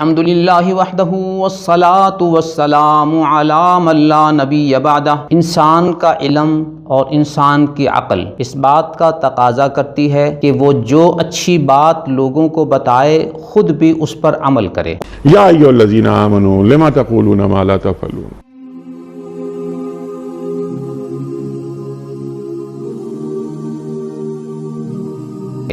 الحمدللہ وحدہ والصلاۃ والسلام علی من لا نبی بعدہ۔ انسان کا علم اور انسان کی عقل اس بات کا تقاضا کرتی ہے کہ وہ جو اچھی بات لوگوں کو بتائے خود بھی اس پر عمل کرے۔ یا ایھا الذین آمنوا لما تقولون ما لا تفعلون۔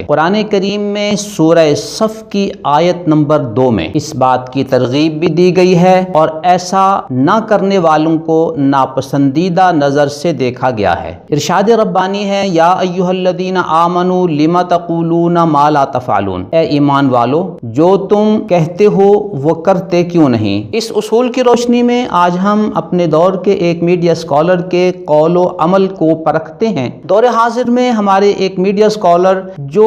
قرآن کریم میں سورہ صف کی آیت نمبر 2 میں اس بات کی ترغیب بھی دی گئی ہے اور ایسا نہ کرنے والوں کو ناپسندیدہ نظر سے دیکھا گیا ہے۔ ارشاد ربانی ہے، یا ایھا الذین آمنوا لما تقولون ما لا تفعلون، اے ایمان والو جو تم کہتے ہو وہ کرتے کیوں نہیں۔ اس اصول کی روشنی میں آج ہم اپنے دور کے ایک میڈیا اسکالر کے قول و عمل کو پرکھتے ہیں۔ دور حاضر میں ہمارے ایک میڈیا اسکالر جو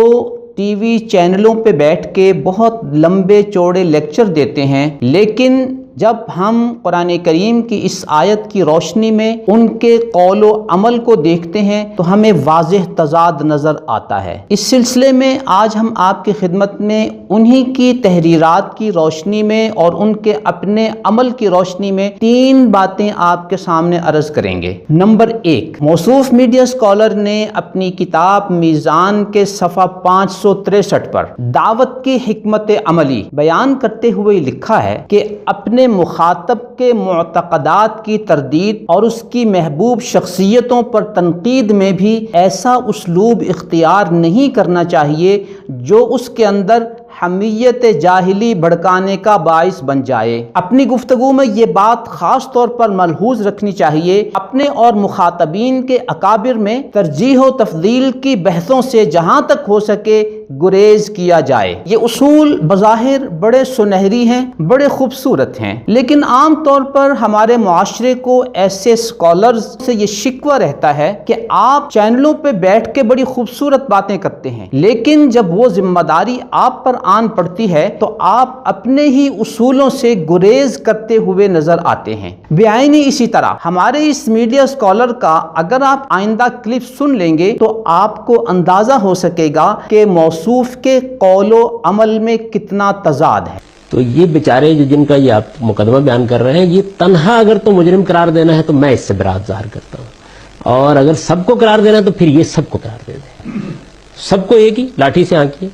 ٹی وی چینلوں پہ بیٹھ کے بہت لمبے چوڑے لیکچر دیتے ہیں، لیکن جب ہم قرآن کریم کی اس آیت کی روشنی میں ان کے قول و عمل کو دیکھتے ہیں تو ہمیں واضح تضاد نظر آتا ہے۔ اس سلسلے میں آج ہم آپ کی خدمت میں انہی کی تحریرات کی روشنی میں اور ان کے اپنے عمل کی روشنی میں 3 باتیں آپ کے سامنے عرض کریں گے۔ نمبر 1، موصوف میڈیا اسکالر نے اپنی کتاب میزان کے صفحہ 563 پر دعوت کی حکمت عملی بیان کرتے ہوئے لکھا ہے کہ اپنے مخاطب کے معتقدات کی تردید اور اس کی محبوب شخصیتوں پر تنقید میں بھی ایسا اسلوب اختیار نہیں کرنا چاہیے جو اس کے اندر حمیت جاہلی بھڑکانے کا باعث بن جائے۔ اپنی گفتگو میں یہ بات خاص طور پر ملحوظ رکھنی چاہیے، اپنے اور مخاطبین کے اکابر میں ترجیح و تفضیل کی بحثوں سے جہاں تک ہو سکے گریز کیا جائے۔ یہ اصول بظاہر بڑے سنہری ہیں، بڑے خوبصورت ہیں، لیکن عام طور پر ہمارے معاشرے کو ایسے اسکالرز سے یہ شکوہ رہتا ہے کہ آپ چینلوں پہ بیٹھ کے بڑی خوبصورت باتیں کرتے ہیں، لیکن جب وہ ذمہ داری آپ پر آن پڑتی ہے تو آپ اپنے ہی اصولوں سے گریز کرتے ہوئے نظر آتے ہیں۔ بعینی اسی طرح ہمارے اس میڈیا اسکالر کا اگر آپ آئندہ کلپ سن لیں گے تو آپ کو اندازہ ہو سکے گا کہ موصوف کے قول و عمل میں کتنا تضاد ہے۔ تو یہ بیچارے جن کا یہ آپ مقدمہ بیان کر رہے ہیں، یہ تنہا اگر تو مجرم قرار دینا ہے تو میں اس سے برات ظاہر کرتا ہوں، اور اگر سب کو قرار دینا ہے تو پھر یہ سب کو قرار دے دیں، سب کو ایک ہی لاٹھی سے آنکھیں۔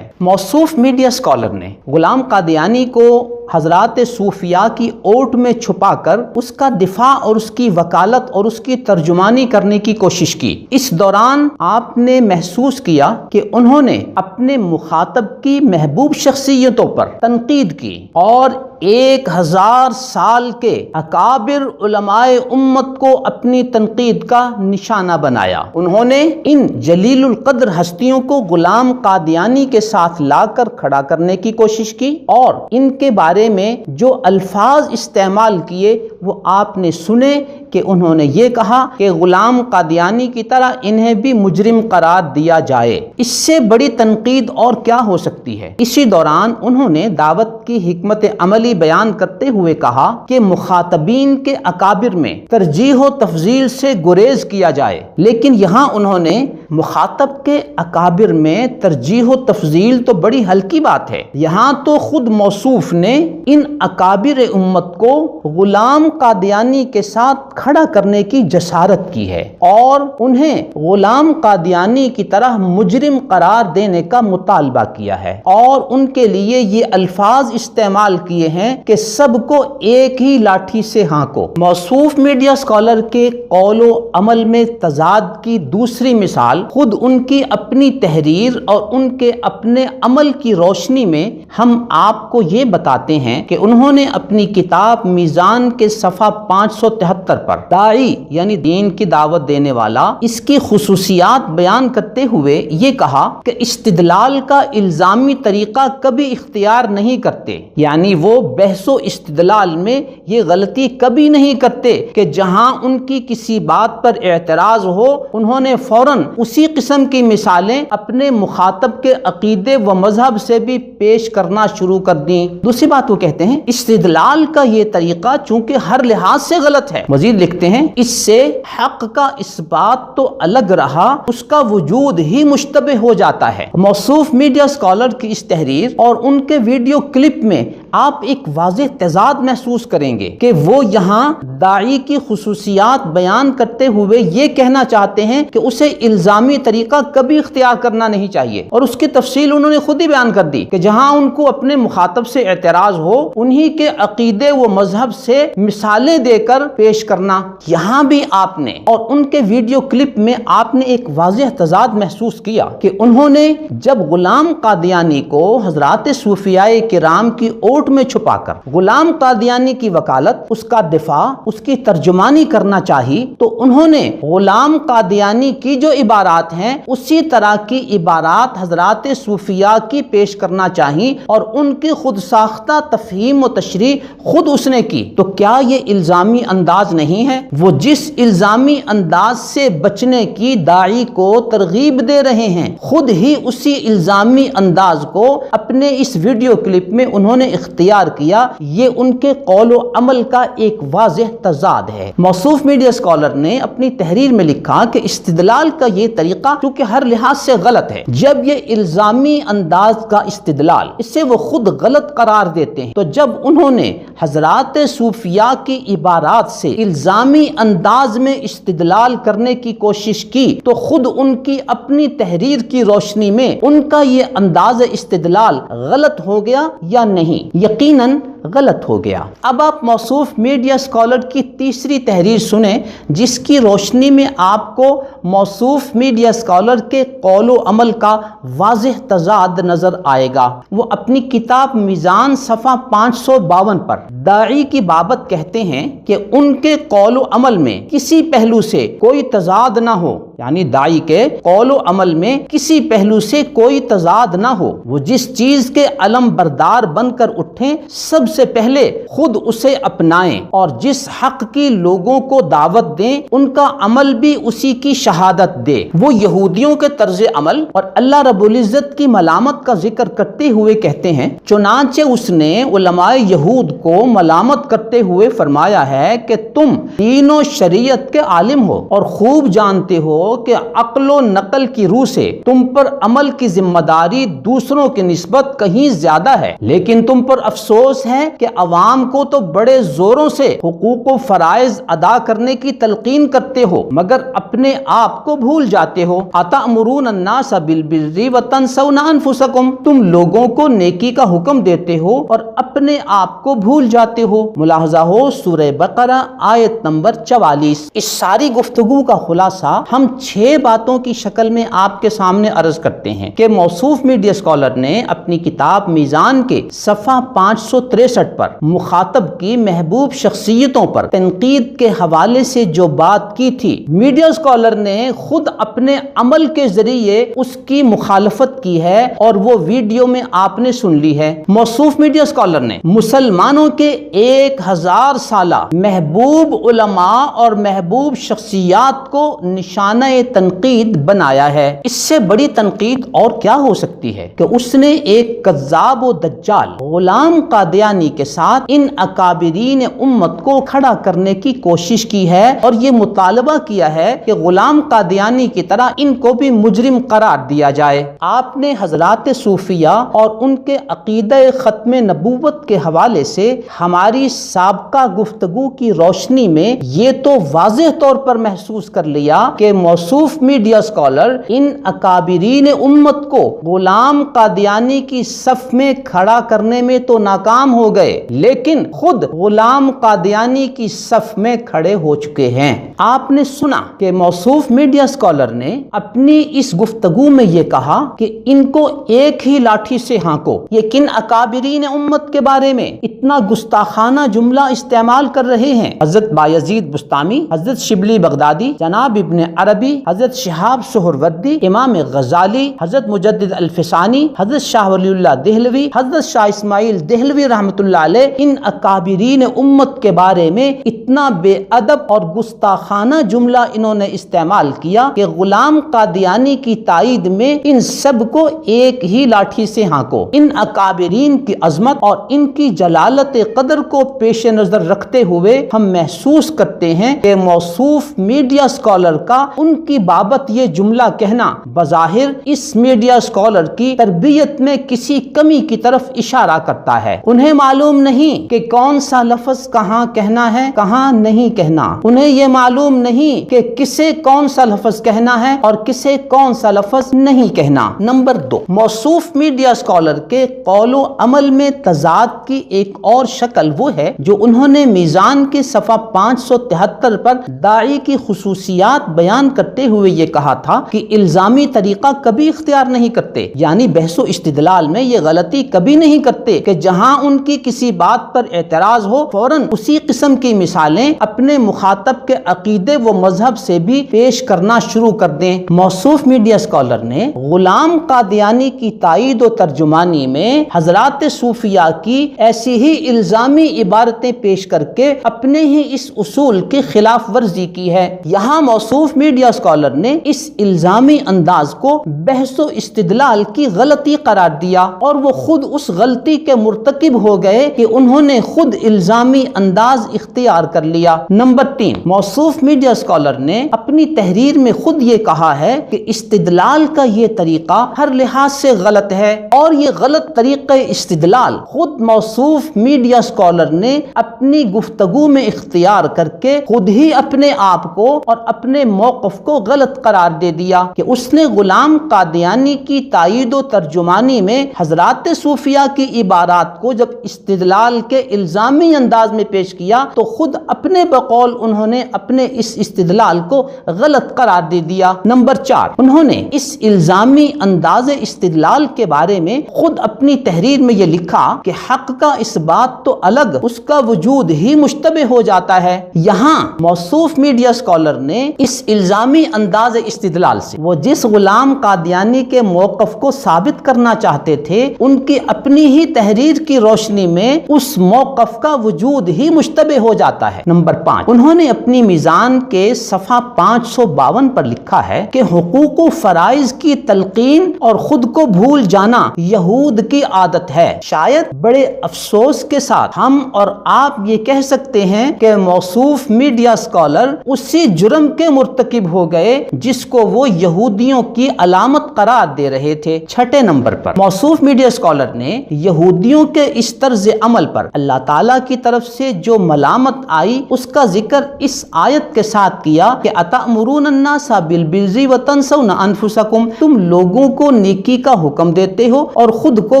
موصوف میڈیا اسکالر نے غلام قادیانی کو حضرات صوفیاء کی اوٹ میں چھپا کر اس کا دفاع اور اس کی وکالت اور اس کی ترجمانی کرنے کی کوشش کی۔ اس دوران آپ نے محسوس کیا کہ انہوں نے اپنے مخاطب کی محبوب شخصیتوں پر تنقید کی اور 1000 سال کے اکابر علماء امت کو اپنی تنقید کا نشانہ بنایا۔ انہوں نے ان جلیل القدر ہستیوں کو غلام قادیانی کے ساتھ لا کر کھڑا کرنے کی کوشش کی اور ان کے بارے میں جو الفاظ استعمال کیے وہ آپ نے سنے کہ انہوں نے یہ کہا کہ غلام قادیانی کی طرح انہیں بھی مجرم قرار دیا جائے۔ اس سے بڑی تنقید اور کیا ہو سکتی ہے؟ اسی دوران انہوں نے دعوت کی حکمت عملی بیان کرتے ہوئے کہا کہ مخاطبین کے اکابر میں ترجیح و تفضیل سے گریز کیا جائے، لیکن یہاں انہوں نے مخاطب کے اکابر میں ترجیح و تفضیل تو بڑی ہلکی بات ہے، یہاں تو خود موصوف نے ان اکابر امت کو غلام قادیانی کے ساتھ کھڑا کرنے کی جسارت کی ہے اور انہیں غلام قادیانی کی طرح مجرم قرار دینے کا مطالبہ کیا ہے اور ان کے لیے یہ الفاظ استعمال کیے ہیں کہ سب کو ایک ہی لاٹھی سے ہانکو۔ موصوف میڈیا اسکالر کے قول و عمل میں تضاد کی دوسری مثال خود ان کی اپنی تحریر اور ان کے اپنے عمل کی روشنی میں ہم آپ کو یہ بتاتے ہیں کہ انہوں نے اپنی کتاب میزان کے صفحہ 573 پر داعی یعنی دین کی دعوت دینے والا اس کی خصوصیات بیان کرتے ہوئے یہ کہا کہ استدلال کا الزامی طریقہ کبھی اختیار نہیں کرتے، یعنی وہ بحث و استدلال میں یہ غلطی کبھی نہیں کرتے کہ جہاں ان کی کسی بات پر اعتراض ہو انہوں نے فوراً اسی قسم کی مثالیں اپنے مخاطب کے عقیدے و مذہب سے بھی پیش کرنا شروع کر دیں۔ دوسری بات وہ کہتے ہیں استدلال کا یہ طریقہ چونکہ ہر لحاظ سے غلط ہے، مزید لکھتے ہیں اس سے حق کا اس بات تو الگ رہا اس کا وجود ہی مشتبہ ہو جاتا ہے۔ موصوف میڈیا اسکالر کی اس تحریر اور ان کے ویڈیو کلپ میں آپ ایک واضح تضاد محسوس کریں گے کہ وہ یہاں داعی کی خصوصیات بیان کرتے ہوئے یہ کہنا چاہتے ہیں کہ اسے الزامی طریقہ کبھی اختیار کرنا نہیں چاہیے، اور اس کی تفصیل انہوں نے خود ہی بیان کر دی کہ جہاں ان کو اپنے مخاطب سے اعتراض ہو انہی کے عقیدے و مذہب سے مثالیں دے کر پیش کرنا۔ یہاں بھی آپ نے اور ان کے ویڈیو کلپ میں آپ نے ایک واضح تضاد محسوس کیا کہ انہوں نے جب غلام قادیانی کو حضرات صوفیاء کرام کی اوٹ میں چھپا کر غلام قادیانی کی وکالت، اس کا دفاع، اس کی ترجمانی کرنا چاہی، تو انہوں نے غلام قادیانی کی جو عبارات ہیں اسی طرح کی عبارات حضرات صوفیاء کی پیش کرنا چاہی اور ان کی خود ساختہ تفہیم و تشریح خود اس نے کی۔ تو کیا یہ الزامی انداز نہیں ہے؟ وہ جس الزامی انداز سے بچنے کی داعی کو ترغیب دے رہے ہیں، خود ہی اسی الزامی انداز کو اپنے اس ویڈیو کلپ میں انہوں نے اختیار کیا۔ یہ ان کے قول و عمل کا ایک واضح تضاد ہے۔ موصوف میڈیا اسکالر نے اپنی تحریر میں لکھا کہ استدلال کا یہ طریقہ چونکہ ہر لحاظ سے غلط ہے، جب یہ الزامی انداز کا استدلال اسے وہ خود غلط قرار دیتے ہیں، تو جب انہوں نے حضرات صوفیاء کی عبارات سے الزامی انداز میں استدلال کرنے کی کوشش کی تو خود ان کی اپنی تحریر کی روشنی میں ان کا یہ انداز استدلال غلط ہو گیا یا نہیں؟ یقیناً غلط ہو گیا۔ اب آپ موصوف میڈیا اسکالر کی تیسری تحریر سنیں جس کی روشنی میں آپ کو موصوف میڈیا اسکالر کے قول و عمل کا واضح تضاد نظر آئے گا۔ وہ اپنی کتاب میزان صفحہ 552 پر داعی کی بابت کہتے ہیں کہ ان کے قول و عمل میں کسی پہلو سے کوئی تضاد نہ ہو، یعنی داعی کے قول و عمل میں کسی پہلو سے کوئی تضاد نہ ہو، وہ جس چیز کے علم بردار بن کر اٹھیں سب سے پہلے خود اسے اپنائیں، اور جس حق کی لوگوں کو دعوت دیں ان کا عمل بھی اسی کی شہادت دے۔ وہ یہودیوں کے طرز عمل اور اللہ رب العزت کی ملامت کا ذکر کرتے ہوئے کہتے ہیں، چنانچہ اس نے علماء یہود کو ملامت کرتے ہوئے فرمایا ہے کہ تم دین و شریعت کے عالم ہو اور خوب جانتے ہو کہ عقل و نقل کی روح سے تم پر عمل کی ذمہ داری دوسروں کی نسبت کہیں زیادہ ہے، لیکن تم پر افسوس ہے کہ عوام کو تو بڑے زوروں سے حقوق و فرائض ادا کرنے کی تلقین کرتے ہو مگر اپنے آپ کو بھول جاتے ہو۔ اتأمرون الناس بالبر وتنسون انفسکم، تم لوگوں کو نیکی کا حکم دیتے ہو اور اپنے آپ کو بھول جاتے ہو۔ ملاحظہ ہو سورہ بقرہ آیت نمبر 44۔ اس ساری گفتگو کا خلاصہ ہم 6 باتوں کی شکل میں آپ کے سامنے عرض کرتے ہیں کہ موصوف میڈیا اسکالر نے اپنی کتاب میزان کے صفحہ 563 پر مخاطب کی محبوب شخصیتوں پر تنقید کے حوالے سے جو بات کی تھی، میڈیا اسکالر نے خود اپنے عمل کے ذریعے اس کی مخالفت کی ہے اور وہ ویڈیو میں آپ نے سن لی ہے۔ موصوف میڈیا اسکالر نے مسلمانوں کے 1000 سالہ محبوب علماء اور محبوب شخصیات کو نشانہ تنقید بنایا ہے۔ اس سے بڑی تنقید اور کیا ہو سکتی ہے کہ اس نے ایک کذاب و دجال غلام قادیانی کے ساتھ ان اکابرین امت کو کھڑا کرنے کی کوشش کی ہے اور یہ مطالبہ کیا ہے کہ غلام قادیانی کی طرح ان کو بھی مجرم قرار دیا جائے۔ آپ نے حضرات صوفیہ اور ان کے عقیدہ ختم نبوت کے حوالے سے ہماری سابقہ گفتگو کی روشنی میں یہ تو واضح طور پر محسوس کر لیا کہ موصوف میڈیا اسکالر ان اکابرین امت کو غلام قادیانی کی صف میں کھڑا کرنے میں تو ناکام ہو گئے لیکن خود غلام قادیانی کی صف میں کھڑے ہو چکے ہیں۔ آپ نے سنا کہ موصوف میڈیا اسکالر نے اپنی اس گفتگو میں یہ کہا کہ ان کو ایک ہی لاٹھی سے ہانکو۔ یہ کن اکابرین امت کے بارے میں اتنا گستاخانہ جملہ استعمال کر رہے ہیں؟ حضرت بایزید بستامی، حضرت شبلی بغدادی، جناب ابن عربی، حضرت شہاب سہروردی، امام غزالی، حضرت مجدد الفسانی، حضرت شاہ ولی اللہ دہلوی، حضرت شاہ اسماعیل دہلوی رحمۃ اللہ علیہ، ان اکابرین امت کے بارے میں اتنا بے ادب اور گستاخانہ جملہ انہوں نے استعمال کیا کہ غلام قادیانی کی تائید میں ان سب کو ایک ہی لاٹھی سے ہانکو۔ ان اکابرین کی عظمت اور ان کی جلالت قدر کو پیش نظر رکھتے ہوئے ہم محسوس کرتے ہیں کہ موصوف میڈیا اسکالر کا ان کی بابت یہ جملہ کہنا بظاہر اس میڈیا اسکالر کی تربیت میں کسی کمی کی طرف اشارہ کرتا ہے۔ انہیں معلوم نہیں کہ کون سا لفظ کہاں کہنا ہے کہاں نہیں کہنا، انہیں یہ معلوم نہیں کہ کسے کون سا لفظ کہنا ہے اور کسے کون سا لفظ نہیں کہنا۔ نمبر 2، موصوف میڈیا اسکالر کے قول و عمل میں تضاد کی ایک اور شکل وہ ہے جو انہوں نے میزان کے صفحہ 573 پر داعی کی خصوصیات بیان کرتے ہوئے یہ کہا تھا کہ الزامی طریقہ کبھی اختیار نہیں کرتے، یعنی بحث و استدلال میں یہ غلطی کبھی نہیں کرتے کہ جہاں ان کی کسی بات پر اعتراض ہو فوراً اسی قسم کی مثالیں اپنے مخاطب کے عقیدے و مذہب سے بھی پیش کرنا شروع کر دیں۔ موصوف میڈیا اسکالر نے غلام قادیانی کی تائید و ترجمانی میں حضرات صوفیاء کی ایسی ہی الزامی عبارتیں پیش کر کے اپنے ہی اس اصول کی خلاف ورزی کی ہے۔ یہاں موصوف میڈیا اسکالر نے اس الزامی انداز کو بحث و استدلال کی غلطی قرار دیا اور وہ خود اس غلطی کے مرتکب ہو گئے کہ انہوں نے خود الزامی انداز اختیار کر لیا۔ نمبر 3، موصوف میڈیا اسکالر نے اپنی تحریر میں خود یہ کہا ہے کہ استدلال کا یہ طریقہ ہر لحاظ سے غلط ہے، اور یہ غلط طریقہ استدلال خود موصوف میڈیا اسکالر نے اپنی گفتگو میں اختیار کر کے خود ہی اپنے آپ کو اور اپنے موقف کو غلط قرار دے دیا کہ اس نے غلام قادیانی کی تائید و ترجمانی میں حضرات صوفیاء کی عبارات کو جب استدلال کے الزامی انداز میں پیش کیا تو خود اپنے بقول انہوں نے اپنے اس استدلال کو غلط قرار دے دیا۔ نمبر 4، انہوں نے اس الزامی انداز استدلال کے بارے میں خود اپنی تحریر میں یہ لکھا کہ حق کا اس بات تو الگ، اس کا وجود ہی مشتبہ ہو جاتا ہے۔ یہاں موصوف میڈیا اسکالر نے اس الزامی انداز استدلال سے وہ جس غلام قادیانی کے موقف کو ثابت کرنا چاہتے تھے ان کی اپنی ہی تحریر کی روشنی میں اس موقف کا وجود ہی مشتبہ ہو جاتا ہے۔ نمبر 5، انہوں نے اپنی میزان کے صفحہ 552 پر لکھا ہے کہ حقوق و فرائض کی تلقین اور خود کو بھول جانا یہود کی عادت ہے۔ شاید بڑے افسوس کے ساتھ ہم اور آپ یہ کہہ سکتے ہیں کہ موصوف میڈیا اسکالر اسی جرم کے مرتکب ہو گئے جس کو وہ یہودیوں کی علامت قرار دے رہے تھے۔ 6 نمبر پر موصوف میڈیا اسکالر نے یہودیوں کے اس طرز عمل پر اللہ تعالیٰ کی طرف سے جو ملامت آئی اس کا ذکر اس آیت کے ساتھ کیا کہ اتأمرون الناس بالبر وتنسون انفسکم، تم لوگوں کو نیکی کا حکم دیتے ہو اور خود کو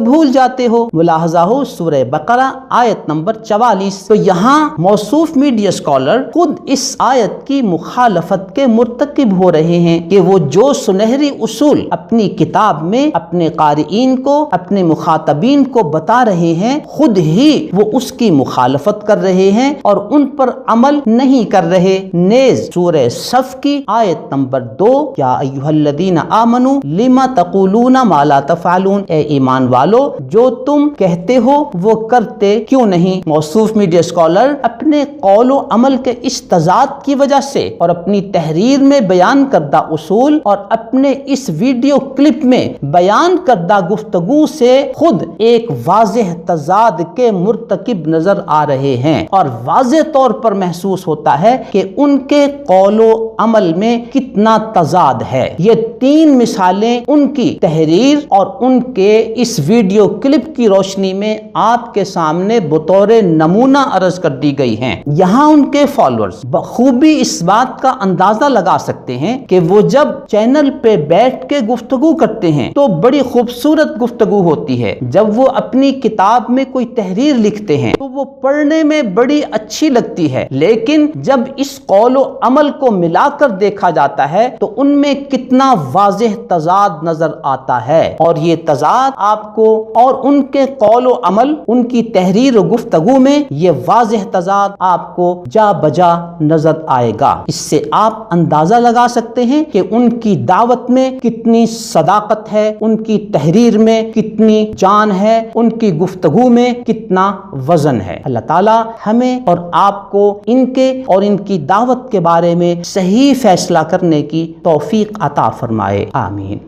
بھول جاتے ہو۔ ملاحظہ ہو سورہ بقرہ آیت نمبر 44۔ تو یہاں موصوف میڈیا اسکالر خود اس آیت کی مخالفت کے مرتکب ہو رہے ہیں کہ وہ جو سنہری اصول اپنی کتاب میں اپنے قارئین کو اپنے مخاطبین کو بتا رہے ہیں خود ہی وہ اس کی مخالفت کر رہے ہیں اور ان پر عمل نہیں کر رہے۔ نیز سورہ صف کی آیت نمبر 2، یا ایھا الذین آمنوا لما تقولون ما لا تفعلون، اے ایمان والو جو تم کہتے ہو وہ کرتے کیوں نہیں۔ موصوف میڈیا اسکالر اپنے قول و عمل کے اس تضاد کی وجہ سے اور اپنی تحریر میں بیان کردہ اصول اور اپنے اس ویڈیو کلپ میں بیان کردہ گفتگو سے خود ایک واضح تضاد کے مرتکب نظر آ رہے ہیں، اور واضح طور پر محسوس ہوتا ہے کہ ان کے قول و عمل میں کتنا تضاد ہے۔ یہ 3 مثالیں ان کی تحریر اور ان کے اس ویڈیو کلپ کی روشنی میں آپ کے سامنے بطور نمونہ عرض کر دی گئی ہیں۔ یہاں ان کے فالوورز بخوبی اس بات کا اندازہ لگا سکتے ہیں کہ وہ جب چینل پہ بیٹھ کے گفتگو کرتے ہیں تو بڑی خوبصورت گفتگو ہوتی ہے، جب وہ اپنی کتاب میں کوئی تحریر لکھتے ہیں تو وہ پڑھنے میں بڑی اچھی لگتی ہے، لیکن جب اس قول و عمل کو ملا کر دیکھا جاتا ہے تو ان میں کتنا واضح تضاد نظر آتا ہے، اور یہ تضاد آپ کو اور ان کے قول و عمل ان کی تحریر و گفتگو میں یہ واضح تضاد آپ کو جا بجا نظر آئے گا۔ اس سے آپ اندازہ لگا سکتے ہیں کہ ان کی دعوت میں کتنی صداقت ہے، ان کی تحریر میں کتنی جان ہے، ان کی گفتگو میں کتنا وزن ہے۔ اللہ تعالی ہمیں اور آپ کو ان کے اور ان کی دعوت کے بارے میں صحیح فیصلہ کرنے کی توفیق عطا فرمائے، آمین۔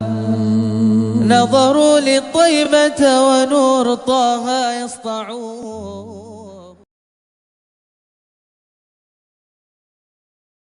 نظروا للطيبة ونور طه يسطعون